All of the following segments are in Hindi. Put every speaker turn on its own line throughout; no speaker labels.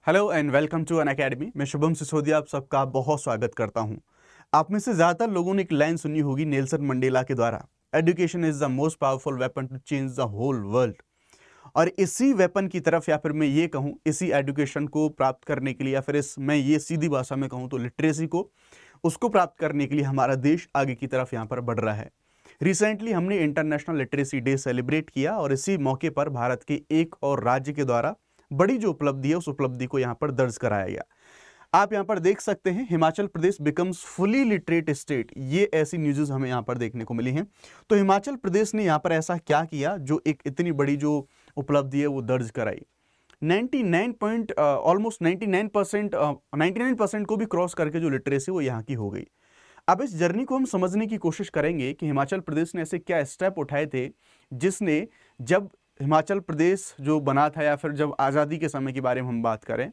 Hello and welcome to Unacademy. मैं शुभम सिसोदिया आप सबका बहुत स्वागत करता हूं। आप में से ज़्यादातर लोगों ने एक लाइन सुनी होगी नेल्सन मंडेला के द्वारा, education is the most powerful weapon to change the whole world. और इसी वेपन की तरफ, या फिर मैं ये कहूँ इसी एजुकेशन को प्राप्त करने के लिए, या फिर मैं ये सीधी भाषा में कहूँ तो लिटरेसी को, उसको प्राप्त करने के लिए हमारा देश आगे की तरफ यहाँ पर बढ़ रहा है। रिसेंटली हमने इंटरनेशनल लिटरेसी डे सेलिब्रेट किया और इसी मौके पर भारत के एक और राज्य के द्वारा बड़ी जो उपलब्धि है उस उपलब्धि को यहाँ पर दर्ज कराया गया। आप यहाँ पर देख सकते हैं, Himachal Pradesh becomes fully literate state, ये ऐसी न्यूज़ हमें यहाँ पर देखने को मिली हैं। तो हिमाचल प्रदेश ने यहाँ पर ऐसा क्या किया जो एक इतनी बड़ी जो उपलब्धि है वो दर्ज कराई। 99% को भी क्रॉस करके जो लिटरेसी वो यहाँ की हो गई। अब इस जर्नी को हम समझने की कोशिश करेंगे कि हिमाचल प्रदेश ने ऐसे क्या स्टेप उठाए थे जिसने, जब हिमाचल प्रदेश जो बना था या फिर जब आज़ादी के समय के बारे में हम बात करें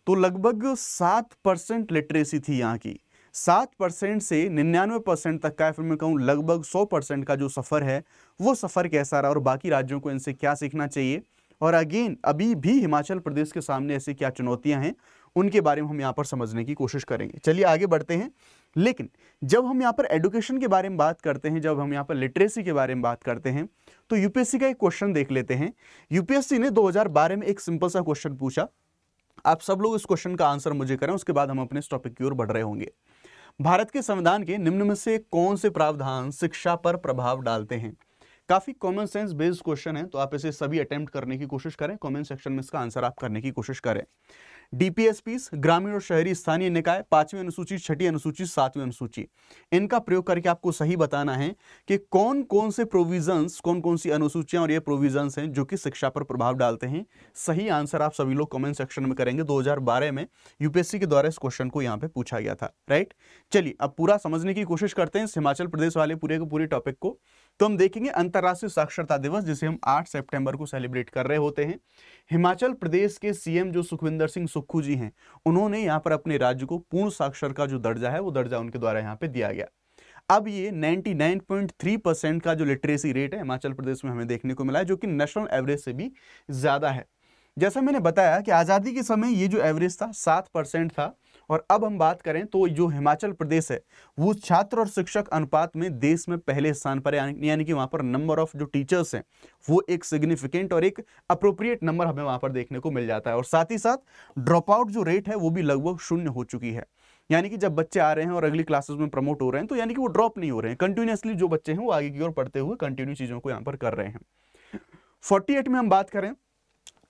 तो लगभग 7% लिटरेसी थी यहाँ की। 7% से 99% तक का, या फिर मैं कहूँ लगभग 100% का जो सफ़र है वो सफ़र कैसा रहा और बाकी राज्यों को इनसे क्या सीखना चाहिए। और अगेन अभी भी हिमाचल प्रदेश के सामने ऐसी क्या चुनौतियां हैं उनके बारे में हम यहाँ पर समझने की कोशिश करेंगे। चलिए आगे बढ़ते हैं। लेकिन जब हम यहाँ पर एजुकेशन के बारे में बात करते हैं, जब हम यहाँ पर लिटरेसी के बारे में बात करते हैं, तो यूपीएससी का एक क्वेश्चन देख लेते हैं। यूपीएससी ने 2012 में एक सिंपल सा क्वेश्चन पूछा। आप सब लोग इस क्वेश्चन का आंसर मुझे करें, उसके बाद हम अपने इस टॉपिक की ओर बढ़ रहे होंगे। भारत के संविधान के निम्न में से कौन से प्रावधान शिक्षा पर प्रभाव डालते हैं? काफी कॉमन सेंस बेस्ड क्वेश्चन है, तो आप इसे सभी अटेम्प्ट करने की कोशिश करें, कमेंट सेक्शन में इसका आंसर आप करने की कोशिश करें। डीपीएसपीस, ग्रामीण और शहरी स्थानीय निकाय, 5वीं अनुसूची, 6ठी अनुसूची, 7वीं अनुसूची, इनका प्रयोग करके आपको सही बताना है कि कौन कौन से प्रोविजंस, कौन कौन सी अनुसूचियां और ये प्रोविजंस हैं जो कि शिक्षा पर प्रभाव डालते हैं। सही आंसर आप सभी लोग कमेंट सेक्शन में करेंगे। 2012 में यूपीएससी के द्वारा इस क्वेश्चन को यहाँ पे पूछा गया था, राइट। चलिए अब पूरा समझने की कोशिश करते हैं हिमाचल प्रदेश वाले पूरे के पूरे टॉपिक को। तो हम देखेंगे अंतर्राष्ट्रीय साक्षरता दिवस, जिसे हम 8 सितंबर को सेलिब्रेट कर रहे होते हैं। हिमाचल प्रदेश के सीएम जो सुखविंदर सिंह सुक्खू जी हैं, उन्होंने यहाँ पर अपने राज्य को पूर्ण साक्षर का जो दर्जा है वो दर्जा उनके द्वारा यहाँ पे दिया गया। अब ये 99.3% का जो लिटरेसी रेट है हिमाचल प्रदेश में हमें देखने को मिला है, जो कि नेशनल एवरेज से भी ज्यादा है। जैसा मैंने बताया कि आज़ादी के समय ये जो एवरेज था 7% था, और अब हम बात करें तो जो हिमाचल प्रदेश है वो छात्र और शिक्षक अनुपात में देश में पहले स्थान पर, यानी कि वहाँ पर नंबर ऑफ जो टीचर्स हैं वो एक सिग्निफिकेंट और एक अप्रोप्रिएट नंबर हमें वहाँ पर देखने को मिल जाता है। और साथ ही साथ ड्रॉप आउट जो रेट है वो भी लगभग 0 हो चुकी है, यानी कि जब बच्चे आ रहे हैं और अगली क्लासेस में प्रमोट हो रहे हैं तो यानी कि वो ड्रॉप नहीं हो रहे हैं, कंटिन्यूसली जो बच्चे हैं वो आगे की ओर पढ़ते हुए कंटिन्यू चीज़ों को यहाँ पर कर रहे हैं। 48 में हम बात करें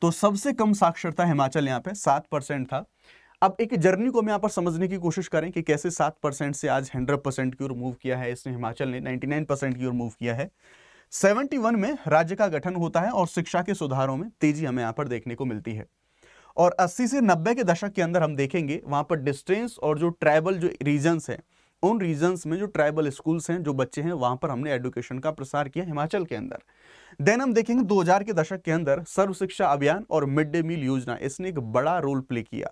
तो सबसे कम साक्षरता हिमाचल यहाँ पे 7% था। अब एक जर्नी को हम यहाँ पर समझने की कोशिश करें कि कैसे 7% से आज 100% की ओर मूव किया है इसने, हिमाचल ने 99% की ओर मूव किया है। 71 में राज्य का गठन होता है और शिक्षा के सुधारों में तेजी हमें यहाँ पर देखने को मिलती है। और 80 से 90 के दशक के अंदर हम देखेंगे वहाँ पर डिस्टेंस और जो ट्राइबल जो रीजन्स हैं, उन रीजन्स में जो ट्राइबल स्कूल्स हैं, जो बच्चे हैं, वहाँ पर हमने एजुकेशन का प्रसार किया हिमाचल के अंदर। देन हम देखेंगे 2000 के दशक के अंदर सर्व शिक्षा अभियान और मिड डे मील योजना, इसने एक बड़ा रोल प्ले किया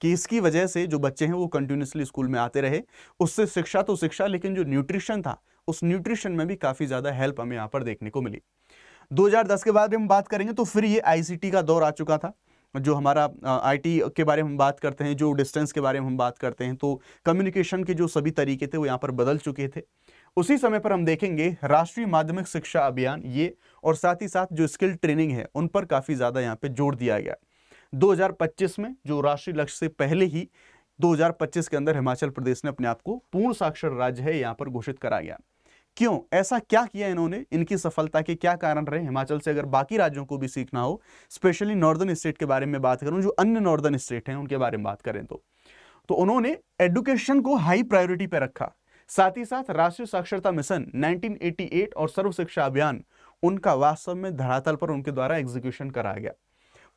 कि इसकी वजह से जो बच्चे हैं वो कंटिन्यूसली स्कूल में आते रहे। उससे शिक्षा तो शिक्षा, लेकिन जो न्यूट्रिशन था उस न्यूट्रिशन में भी काफ़ी ज़्यादा हेल्प हमें यहाँ पर देखने को मिली। 2010 के बाद हम बात करेंगे तो फिर ये आईसीटी का दौर आ चुका था। जो हमारा आईटी के बारे में हम बात करते हैं, जो डिस्टेंस के बारे में हम बात करते हैं, तो कम्युनिकेशन के जो सभी तरीके थे वो यहाँ पर बदल चुके थे। उसी समय पर हम देखेंगे राष्ट्रीय माध्यमिक शिक्षा अभियान, ये और साथ ही साथ जो स्किल ट्रेनिंग है उन पर काफ़ी ज़्यादा यहाँ पे जोर दिया गया। 2025 में जो राष्ट्रीय लक्ष्य से पहले ही 2025 के अंदर हिमाचल प्रदेश ने अपने आप को पूर्ण साक्षर राज्य है यहाँ पर घोषित करा गया। क्यों ऐसा क्या किया इन्होंने, इनकी सफलता के क्या कारण रहे हिमाचल से? अगर बाकी राज्यों को भी सीखना हो, स्पेशली नॉर्दर्न स्टेट के बारे में बात करूं, जो अन्य नॉर्दर्न स्टेट हैं उनके बारे में बात करें तो उन्होंने एजुकेशन को हाई प्रायोरिटी पर रखा। साथ ही साथ राष्ट्रीय साक्षरता मिशन 1988 और सर्व शिक्षा अभियान, उनका वास्तव में धरातल पर उनके द्वारा एग्जीक्यूशन कराया गया।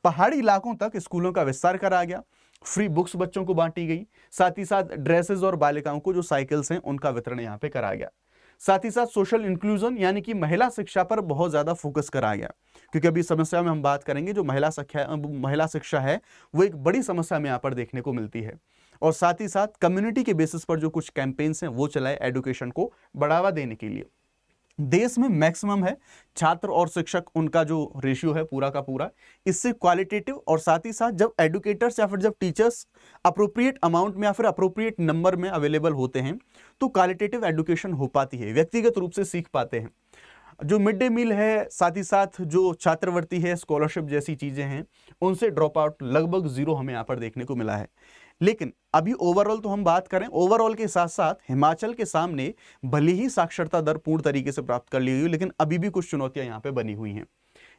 पहाड़ी इलाकों तक स्कूलों का विस्तार कराया गया, फ्री बुक्स बच्चों को बांटी गई, साथ ही साथ ड्रेसेस और बालिकाओं को जो साइकिल्स हैं उनका वितरण यहाँ पे कराया गया। साथ ही साथ सोशल इंक्लूजन यानी कि महिला शिक्षा पर बहुत ज़्यादा फोकस करा गया, क्योंकि अभी समस्या में हम बात करेंगे जो महिला शिक्षा है वो एक बड़ी समस्या में यहाँ पर देखने को मिलती है। और साथ ही साथ कम्युनिटी के बेसिस पर जो कुछ कैंपेन्स हैं वो चलाए एजुकेशन को बढ़ावा देने के लिए। देश में मैक्सिमम है छात्र और शिक्षक, उनका जो रेशियो है पूरा का पूरा। इससे क्वालिटेटिव और साथ ही साथ जब एडुकेटर्स या फिर जब टीचर्स अप्रोप्रिएट अमाउंट में या फिर अप्रोप्रिएट नंबर में अवेलेबल होते हैं तो क्वालिटेटिव एडुकेशन हो पाती है, व्यक्तिगत रूप से सीख पाते हैं। जो मिड डे मील है, साथ ही साथ जो छात्रवृत्ति है, स्कॉलरशिप जैसी चीजें हैं, उनसे ड्रॉप आउट लगभग जीरो हमें यहाँ पर देखने को मिला है। लेकिन अभी ओवरऑल तो हम बात करें, ओवरऑल के साथ साथ हिमाचल के सामने भले ही साक्षरता दर पूर्ण तरीके से प्राप्त कर ली हुई, लेकिन अभी भी कुछ चुनौतियां यहाँ पे बनी हुई हैं।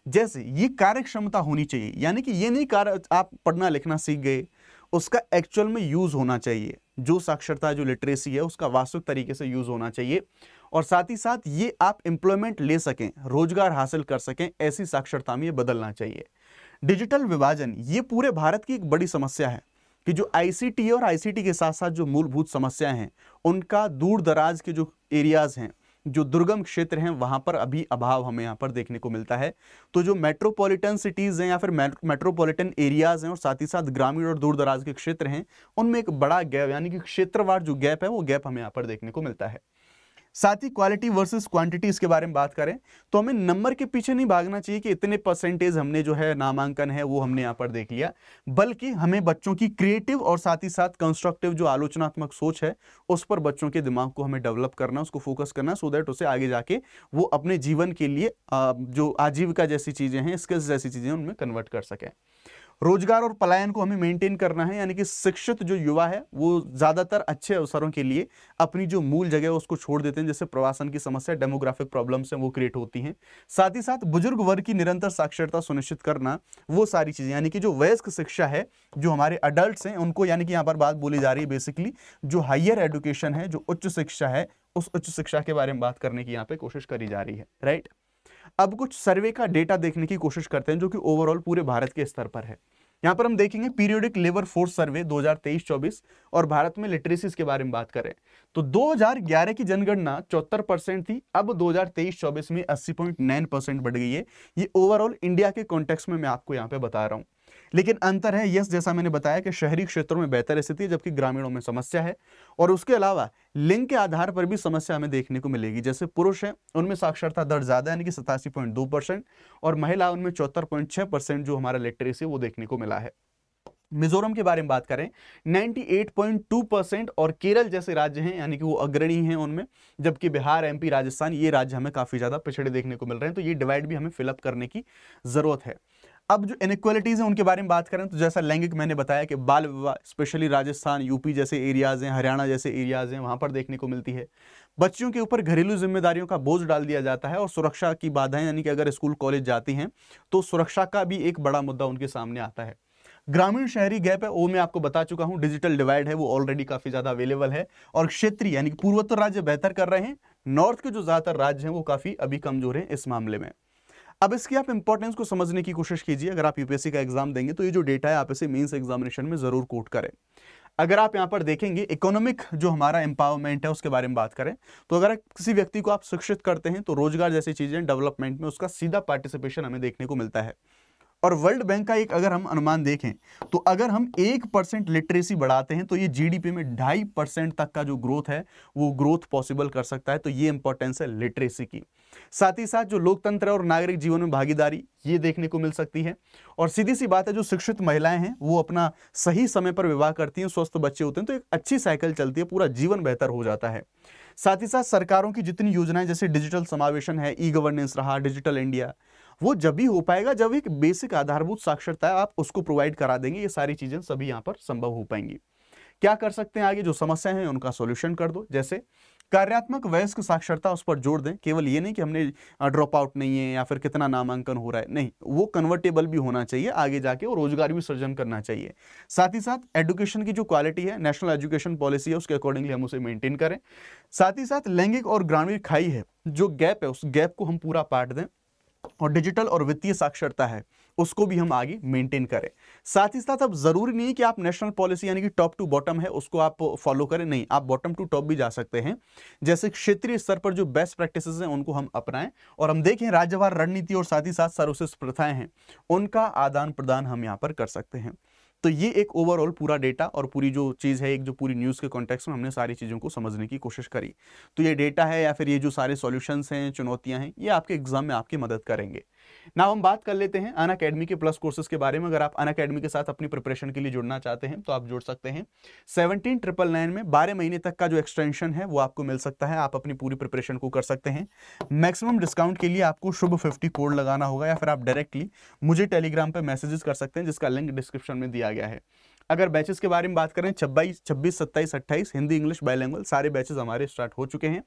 जैसे ये कार्य क्षमता होनी चाहिए, यानी कि ये नहीं कार्य आप पढ़ना लिखना सीख गए, उसका एक्चुअल में यूज होना चाहिए। जो साक्षरता, जो लिटरेसी है, उसका वास्तविक तरीके से यूज होना चाहिए। और साथ ही साथ ये आप एम्प्लॉयमेंट ले सकें, रोजगार हासिल कर सकें, ऐसी साक्षरता में ये बदलना चाहिए। डिजिटल विभाजन ये पूरे भारत की एक बड़ी समस्या है कि जो आईसीटी और आईसीटी के साथ साथ जो मूलभूत समस्याएं हैं, उनका दूर दराज के जो एरियाज हैं, जो दुर्गम क्षेत्र हैं, वहां पर अभी अभाव हमें यहाँ पर देखने को मिलता है। तो जो मेट्रोपॉलिटन सिटीज हैं या फिर मेट्रोपॉलिटन एरियाज हैं और साथ ही साथ ग्रामीण और दूर दराज के क्षेत्र हैं, उनमें एक बड़ा गैप, यानी कि क्षेत्रवार जो गैप है, वो गैप हमें यहाँ पर देखने को मिलता है। साथ ही क्वालिटी वर्सेस क्वांटिटी, इसके बारे में बात करें तो हमें नंबर के पीछे नहीं भागना चाहिए कि इतने परसेंटेज हमने जो है नामांकन है वो हमने यहाँ पर देख लिया, बल्कि हमें बच्चों की क्रिएटिव और साथ ही साथ कंस्ट्रक्टिव जो आलोचनात्मक सोच है, उस पर बच्चों के दिमाग को हमें डेवलप करना, उसको फोकस करना, सो दैट उसे आगे जाके वो अपने जीवन के लिए जो आजीविका जैसी चीजें हैं, स्किल्स जैसी चीजें उनमें कन्वर्ट कर सकें। रोजगार और पलायन को हमें मेंटेन करना है, यानी कि शिक्षित जो युवा है वो ज्यादातर अच्छे अवसरों के लिए अपनी जो मूल जगह है उसको छोड़ देते हैं, जैसे प्रवासन की समस्या, डेमोग्राफिक प्रॉब्लम्स हैं, वो क्रिएट होती हैं। साथ ही साथ बुजुर्ग वर्ग की निरंतर साक्षरता सुनिश्चित करना, वो सारी चीजें, यानी कि जो वयस्क शिक्षा है, जो हमारे अडल्ट्स हैं उनको, यानी कि यहाँ पर बात बोली जा रही है बेसिकली जो हायर एजुकेशन है, जो उच्च शिक्षा है, उस उच्च शिक्षा के बारे में बात करने की यहाँ पे कोशिश करी जा रही है, राइट। अब कुछ सर्वे का डेटा देखने की कोशिश करते हैं जो कि ओवरऑल पूरे भारत के स्तर पर है। यहां पर हम देखेंगे पीरियोडिक लेबर फोर्स सर्वे 2023-24 और भारत में लिटरेसी के बारे में बात करें तो 2011 की जनगणना 74% थी, अब 2023-24 में 80.9% बढ़ गई है। ये ओवरऑल इंडिया के कॉन्टेक्स्ट में मैं आपको यहां पे बता रहा हूं। लेकिन अंतर है, यस, जैसा मैंने बताया कि शहरी क्षेत्रों में बेहतर स्थिति है जबकि ग्रामीणों में समस्या है। और उसके अलावा लिंग के आधार पर भी समस्या हमें देखने को मिलेगी। जैसे पुरुष हैं उनमें साक्षरता दर ज्यादा, यानी कि 87.2%, और महिला उनमें 74.6% जो हमारा लिटरेसी वो देखने को मिला है। मिजोरम के बारे में बात करें 98.2%, और केरल जैसे राज्य हैं यानी कि वो अग्रणी हैं उनमें, जबकि बिहार, एमपी, राजस्थान ये राज्य हमें काफी ज्यादा पिछड़े देखने को मिल रहे हैं। तो ये डिवाइड भी हमें फिलअप करने की जरूरत है। अब जो इनइक्वालिटीज हैं उनके बारे में बात करें तो जैसा लैंगिक मैंने बताया कि बाल विवाह स्पेशली राजस्थान, यूपी जैसे एरियाज हैं, हरियाणा जैसे एरियाज हैं, वहां पर देखने को मिलती है। बच्चियों के ऊपर घरेलू जिम्मेदारियों का बोझ डाल दिया जाता है और सुरक्षा की बाधाएं, यानी कि अगर स्कूल कॉलेज जाती हैं तो सुरक्षा का भी एक बड़ा मुद्दा उनके सामने आता है। ग्रामीण शहरी गैप है वो मैं आपको बता चुका हूं, डिजिटल डिवाइड है वो ऑलरेडी काफी ज्यादा अवेलेबल है। और क्षेत्रीय यानी कि पूर्वोत्तर राज्य बेहतर कर रहे हैं, नॉर्थ के जो ज्यादातर राज्य हैं वो काफी अभी कमजोर हैं इस मामले में। अब इसकी आप इंपॉर्टेंस को समझने की कोशिश कीजिए। अगर आप यूपीएससी का एग्जाम देंगे तो ये जो डेटा है आप इसे मेंस एग्जामिनेशन में जरूर कोट करें। अगर आप यहां पर देखेंगे इकोनॉमिक जो हमारा एम्पावरमेंट है उसके बारे में बात करें तो अगर किसी व्यक्ति को आप शिक्षित करते हैं तो रोजगार जैसी चीजें डेवलपमेंट में उसका सीधा पार्टिसिपेशन हमें देखने को मिलता है। और वर्ल्ड बैंक का एक अगर हम अनुमान देखें तो अगर हम 1% लिटरेसी बढ़ाते हैं तो ये जीडीपी में 2.5% तक का जो ग्रोथ है वो ग्रोथ पॉसिबल कर सकता है। तो ये इंपॉर्टेंस है लिटरेसी की। साथ ही साथ जो लोकतंत्र और नागरिक जीवन में भागीदारी ये देखने को मिल सकती है। और सीधी सी बात है, जो शिक्षित महिलाएं हैं वो अपना सही समय पर विवाह करती हैं, स्वस्थ बच्चे होते हैं, तो एक अच्छी साइकिल चलती है, पूरा जीवन बेहतर हो जाता है। साथ ही साथ सरकारों की जितनी योजनाएं जैसे डिजिटल समावेशन है, ई गवर्नेंस रहा, डिजिटल इंडिया, वो जब भी हो पाएगा जब एक बेसिक आधारभूत साक्षरता है आप उसको प्रोवाइड करा देंगे। ये सारी चीजें सभी यहाँ पर संभव हो पाएंगी। क्या कर सकते हैं आगे, जो समस्या है उनका सॉल्यूशन कर दो। जैसे कार्यात्मक वयस्क साक्षरता, उस पर जोर दें। केवल ये नहीं कि हमने ड्रॉप आउट नहीं है या फिर कितना नामांकन हो रहा है, नहीं, वो कन्वर्टेबल भी होना चाहिए, आगे जाके वो रोजगार भी सृजन करना चाहिए। साथ ही साथ एजुकेशन की जो क्वालिटी है, नेशनल एजुकेशन पॉलिसी है, उसके अकॉर्डिंगली हम उसे मेंटेन करें। साथ ही साथ लैंगिक और ग्रामीण खाई है, जो गैप है उस गैप को हम पूरा पाट दें। और डिजिटल और वित्तीय साक्षरता है उसको भी हम आगे मेंटेन करें। साथ ही साथ अब जरूरी नहीं है कि आप नेशनल पॉलिसी यानी कि टॉप टू बॉटम है उसको आप फॉलो करें, नहीं, आप बॉटम टू टॉप भी जा सकते हैं। जैसे क्षेत्रीय स्तर पर जो बेस्ट प्रैक्टिसेस हैं उनको हम अपनाएं और हम देखें राज्यवार रणनीति और साथ ही साथ सर्विसेज प्रथाएं हैं उनका आदान प्रदान हम यहां पर कर सकते हैं। तो ये एक ओवरऑल पूरा डेटा और पूरी जो चीज़ है, एक जो पूरी न्यूज़ के कॉन्टेक्स्ट में हमने सारी चीज़ों को समझने की कोशिश करी। तो ये डेटा है या फिर ये जो सारे सॉल्यूशंस हैं, चुनौतियां हैं, ये आपके एग्जाम में आपकी मदद करेंगे। नाउ हम बात कर लेते हैं अनअकैडमी के प्लस कोर्सेज के बारे में। अगर आप अनअकैडमी के साथ अपनी प्रिपरेशन के लिए जुड़ना चाहते हैं तो आप जुड़ सकते हैं। 17,999 में 12 महीने तक का जो एक्सटेंशन है वो आपको मिल सकता है। आप अपनी पूरी प्रिपरेशन को कर सकते हैं। मैक्सिमम डिस्काउंट के लिए आपको शुभ 50 कोड लगाना होगा या फिर आप डायरेक्टली मुझे टेलीग्राम पर मैसेजेस कर सकते हैं, जिसका लिंक डिस्क्रिप्शन में दिया गया है। अगर बैचेस के बारे में बात करें, 26, 27, 28 हिंदी इंग्लिश बाइलिंगुअल सारे बैचेस हमारे स्टार्ट हो चुके हैं,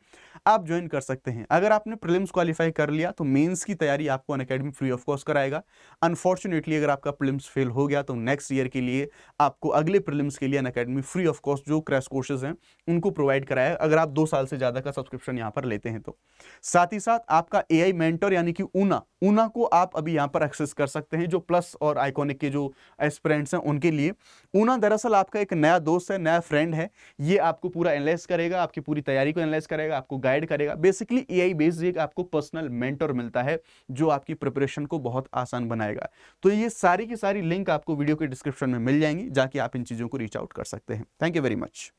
आप ज्वाइन कर सकते हैं। अगर आपने प्रीलिम्स क्वालिफाई कर लिया तो मेंस की तैयारी आपको अनअकैडमी फ्री ऑफ कॉस्ट कराएगा। अनफॉर्चुनेटली अगर आपका प्रीलिम्स फेल हो गया तो नेक्स्ट ईयर के लिए आपको अगले प्रीलिम्स के लिए अनअकैडमी फ्री ऑफ कॉस्ट जो क्रैश कोर्सेज हैं उनको प्रोवाइड कराया, अगर आप 2 साल से ज़्यादा का सब्सक्रिप्शन यहाँ पर लेते हैं तो। साथ ही साथ आपका AI मेंटर यानी कि ऊना को आप अभी यहाँ पर एक्सेस कर सकते हैं, जो प्लस और आइकॉनिक के जो एस्पिरेंट्स हैं उनके लिए। ऊना दरअसल आपका एक नया दोस्त है, नया फ्रेंड है। ये आपको पूरा एनालाइज करेगा, आपकी पूरी तैयारी को एनालाइज करेगा, आपको गाइड करेगा। बेसिकली AI बेस्ड एक आपको पर्सनल मेंटर मिलता है जो आपकी प्रिपरेशन को बहुत आसान बनाएगा। तो ये सारी की सारी लिंक आपको वीडियो के डिस्क्रिप्शन में मिल जाएंगी, जाके आप इन चीज़ों को रीच आउट कर सकते हैं। Thank you very much.